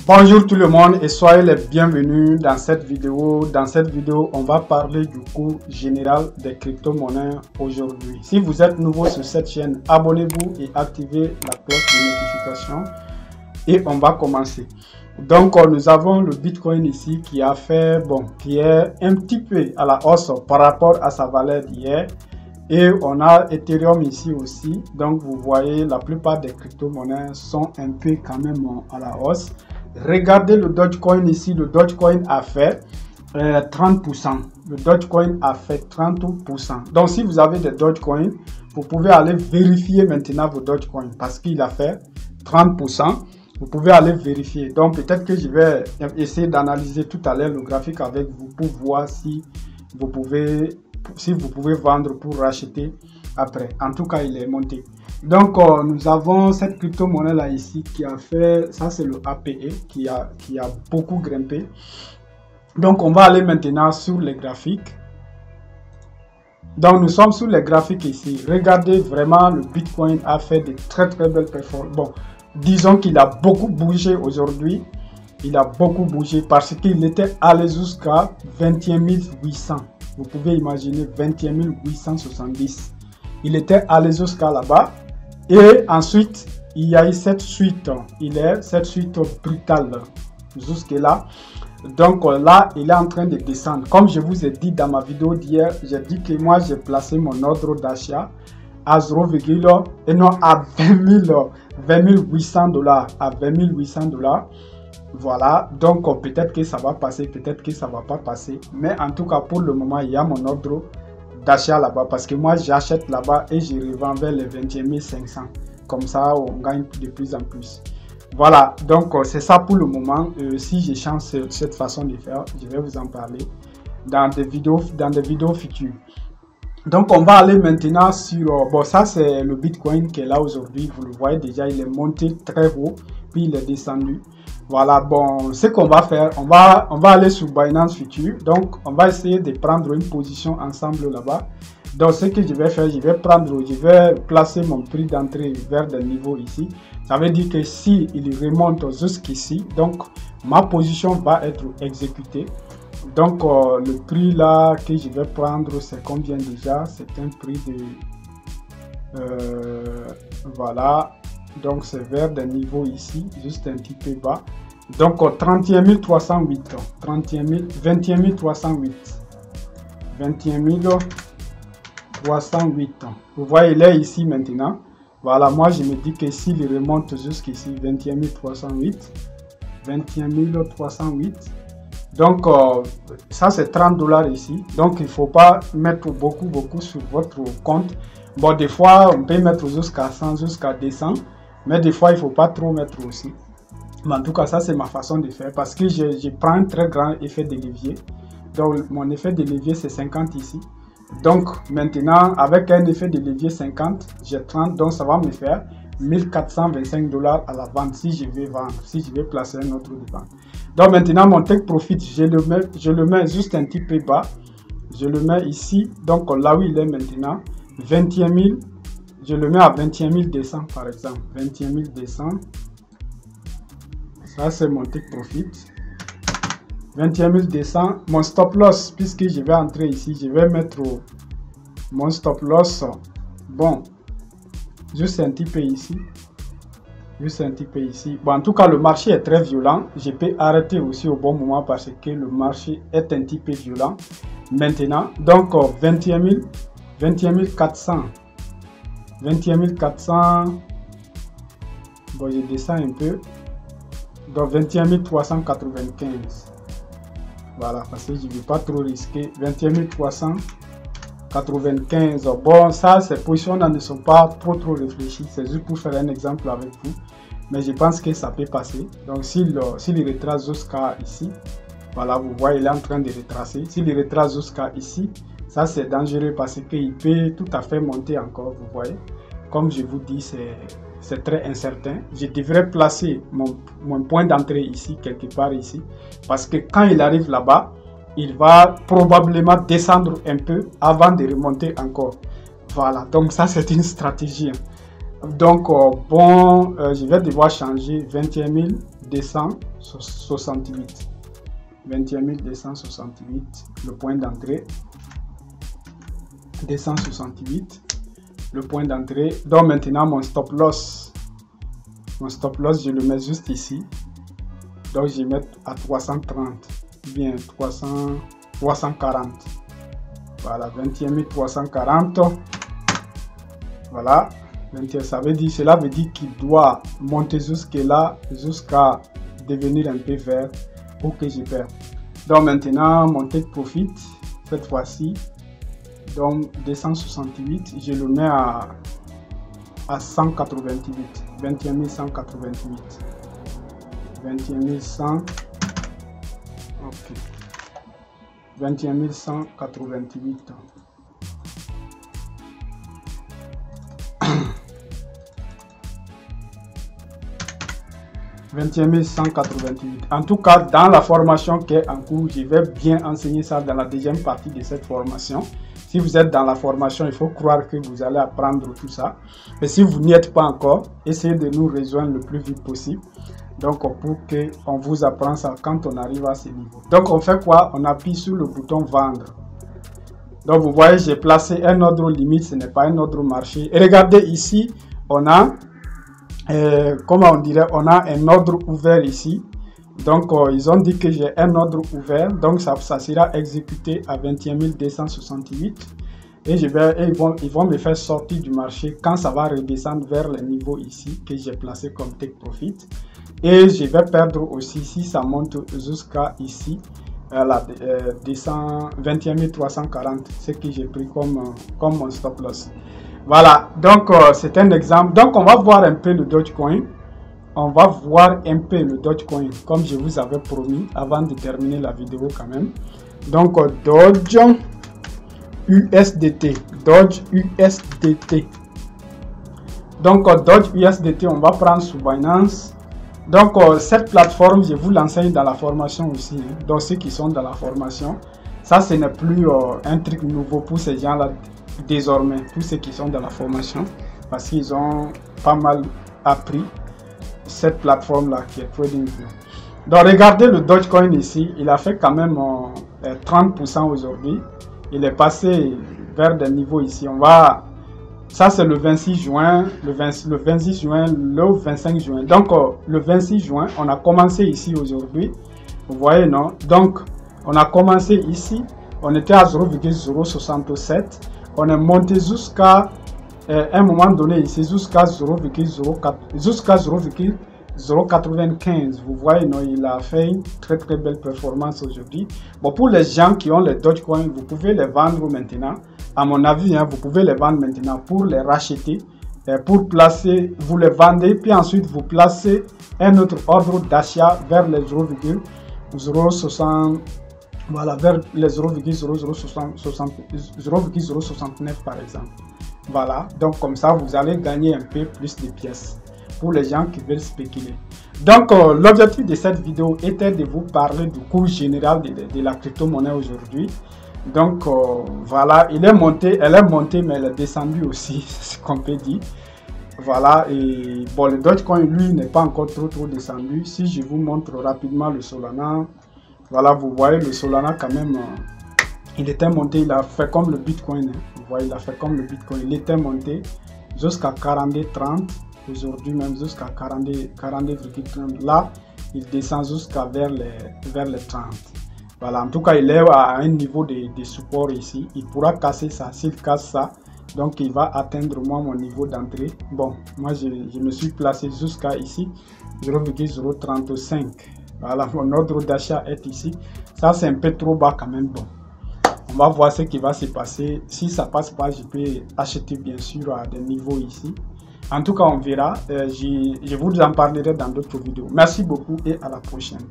Bonjour tout le monde et soyez les bienvenus dans cette vidéo. Dans cette vidéo, on va parler du cours général des crypto-monnaies aujourd'hui. Si vous êtes nouveau sur cette chaîne, abonnez-vous et activez la cloche de notification et on va commencer. Donc, nous avons le Bitcoin ici qui a fait, qui est un petit peu à la hausse par rapport à sa valeur d'hier. Et on a Ethereum ici aussi. Donc, vous voyez, la plupart des crypto-monnaies sont un peu quand même à la hausse. Regardez le Dogecoin ici. Le Dogecoin a fait 30%. Le Dogecoin a fait 30%. Donc, si vous avez des Dogecoin, vous pouvez aller vérifier maintenant vos Dogecoin parce qu'il a fait 30%. Vous pouvez aller vérifier. Donc, peut-être que je vais essayer d'analyser tout à l'heure le graphique avec vous pour voir si vous pouvez vendre pour racheter après. En tout cas, il est monté. Donc, nous avons cette crypto-monnaie là ici qui a fait, ça c'est le APE qui a beaucoup grimpé. Donc, on va aller maintenant sur les graphiques. Donc, nous sommes sur les graphiques ici. Regardez vraiment, le Bitcoin a fait de très belles performances. Bon, disons qu'il a beaucoup bougé aujourd'hui. Il a beaucoup bougé parce qu'il était allé jusqu'à 21 800. Vous pouvez imaginer 21 870. Il était allé jusqu'à là-bas. Et ensuite, il y a eu cette suite. Cette suite brutale jusque là. Donc là, il est en train de descendre. Comme je vous ai dit dans ma vidéo d'hier, j'ai dit que moi, j'ai placé mon ordre d'achat à 0,1 et non à 20 800 dollars. À 20 800 dollars. Voilà, donc peut-être que ça va passer, peut-être que ça va pas passer. Mais en tout cas, pour le moment, il y a mon ordre d'achat là-bas. Parce que moi, j'achète là-bas et je revends vers les 21 500. Comme ça, on gagne de plus en plus. Voilà, donc c'est ça pour le moment. Si je change cette façon de faire, je vais vous en parler dans des vidéos futures. Donc, on va aller maintenant sur... ça, c'est le Bitcoin qui est là aujourd'hui. Vous le voyez déjà, il est monté très haut, puis il est descendu. Voilà, ce qu'on va faire, on va aller sur Binance Future. Donc, on va essayer de prendre une position ensemble là-bas. Donc, ce que je vais faire, je vais placer mon prix d'entrée vers des niveaux ici. Ça veut dire que si il remonte jusqu'ici, donc, ma position va être exécutée. Donc, le prix là que je vais prendre, c'est combien déjà? C'est un prix de... voilà. Donc, c'est vers des niveaux ici, juste un petit peu bas. Donc, 31 308. 21 308. 21 308. Vous voyez, il est ici maintenant. Voilà, moi, je me dis que s'il remonte jusqu'ici, 21 308. 21 308. Donc, ça, c'est 30 dollars ici. Donc, il ne faut pas mettre beaucoup sur votre compte. Bon, des fois, on peut mettre jusqu'à 100, jusqu'à 200. Mais des fois, il ne faut pas trop mettre aussi. Mais en tout cas, ça, c'est ma façon de faire. Parce que je prends un très grand effet de levier. Donc, mon effet de levier, c'est 50 ici. Donc, maintenant, avec un effet de levier 50, j'ai 30. Donc, ça va me faire 1425 dollars à la vente si je vais vendre. Si je vais placer un autre de vente. Donc, maintenant, mon take profit, je le mets juste un petit peu bas. Je le mets ici. Donc, là où il est maintenant, 21 000. Je le mets à 21 200 par exemple. 21 200. Ça, c'est mon take profit. 21 200. Mon stop loss, puisque je vais entrer ici, je vais mettre mon stop loss. Bon, juste un petit peu ici. Juste un petit peu ici. Bon, en tout cas, le marché est très violent. Je peux arrêter aussi au bon moment parce que le marché est un petit peu violent. Maintenant, donc 21 400. 21 400, bon, je descends un peu, donc 21 395, voilà, parce que je ne veux pas trop risquer, 21 395, bon, ça, ces positions ne sont pas trop réfléchies, c'est juste pour faire un exemple avec vous, mais je pense que ça peut passer. Donc, s'il retrace jusqu'à ici, voilà, vous voyez, il est en train de retracer, s'il retrace jusqu'à ici, ça, c'est dangereux parce qu'il peut tout à fait monter encore, vous voyez. Comme je vous dis, c'est très incertain. Je devrais placer mon point d'entrée ici, quelque part ici. Parce que quand il arrive là-bas, il va probablement descendre un peu avant de remonter encore. Voilà, donc ça, c'est une stratégie. Donc, je vais devoir changer 21 268. 21 268, le point d'entrée. 268, le point d'entrée. Donc maintenant mon stop loss. Mon stop loss, je le mets juste ici. Donc je vais mettre à 330. Bien 340. Voilà, 21 340. Voilà. Cela veut dire qu'il doit monter jusqu'à là, jusqu'à devenir un peu vert pour que je perde. Donc maintenant, mon take profit, cette fois-ci, donc 268, je le mets à 188, 21 188, 21 100, ok, 21 188. 21 188. En tout cas, dans la formation qui est en cours, je vais bien enseigner ça dans la deuxième partie de cette formation. Si vous êtes dans la formation, il faut croire que vous allez apprendre tout ça. Mais si vous n'y êtes pas encore, essayez de nous rejoindre le plus vite possible. Donc, pour qu'on vous apprend ça quand on arrive à ce niveau. Donc, on fait quoi? On appuie sur le bouton vendre. Donc, vous voyez, j'ai placé un ordre limite, ce n'est pas un ordre marché. Et regardez ici, on a, comment on dirait, on a un ordre ouvert ici. Donc, ils ont dit que j'ai un ordre ouvert. Donc, ça sera exécuté à 21 268. Et ils vont me faire sortir du marché quand ça va redescendre vers le niveau ici que j'ai placé comme take profit. Et je vais perdre aussi si ça monte jusqu'à ici. 21 340, ce que j'ai pris comme mon stop loss. Voilà, donc c'est un exemple. Donc on va voir un peu le Dogecoin. On va voir un peu le Dogecoin, comme je vous avais promis avant de terminer la vidéo quand même. Donc Doge USDT. Doge USDT. Donc Doge USDT, on va prendre sous Binance. Donc, cette plateforme, je vous l'enseigne dans la formation aussi. Hein. Donc, ceux qui sont dans la formation, ça, ce n'est plus un truc nouveau pour ces gens-là désormais, tous ceux qui sont dans la formation, parce qu'ils ont pas mal appris cette plateforme-là qui est TradingView. Donc, regardez le Dogecoin ici, il a fait quand même 30% aujourd'hui. Il est passé vers des niveaux ici. On va... Ça, c'est le 26 juin, le 26 juin, le 25 juin. Donc, le 26 juin, on a commencé ici aujourd'hui. Vous voyez, non? Donc, on a commencé ici. On était à 0,067. On est monté jusqu'à un moment donné ici, jusqu'à 0,095. Vous voyez, non? Il a fait une très belle performance aujourd'hui. Bon, pour les gens qui ont les Dogecoin, vous pouvez les vendre maintenant. À mon avis, hein, vous pouvez les vendre maintenant pour les racheter, pour placer, vous les vendez, puis ensuite vous placez un autre ordre d'achat vers les 0,060, voilà, vers les 0,069 par exemple. Voilà, donc comme ça, vous allez gagner un peu plus de pièces pour les gens qui veulent spéculer. Donc, l'objectif de cette vidéo était de vous parler du cours général de la crypto-monnaie aujourd'hui. Donc voilà, elle est montée, mais elle est descendue aussi, c'est ce qu'on peut dire. Voilà, et bon, le Dogecoin, lui, n'est pas encore trop descendu. Si je vous montre rapidement le Solana, voilà, vous voyez le Solana quand même, il était monté, il a fait comme le Bitcoin. Hein. Vous voyez, il a fait comme le Bitcoin. Il était monté jusqu'à 42,30. Aujourd'hui même jusqu'à 42,30. Là, il descend jusqu'à vers les 30. Voilà, en tout cas, il est à un niveau de support ici. Il pourra casser ça. S'il casse ça, donc il va atteindre moi mon niveau d'entrée. Bon, moi, je me suis placé jusqu'à ici, 0,035. Voilà, mon ordre d'achat est ici. Ça, c'est un peu trop bas quand même. Bon, on va voir ce qui va se passer. Si ça passe pas, je peux acheter bien sûr à des niveaux ici. En tout cas, on verra. Je vous en parlerai dans d'autres vidéos. Merci beaucoup et à la prochaine.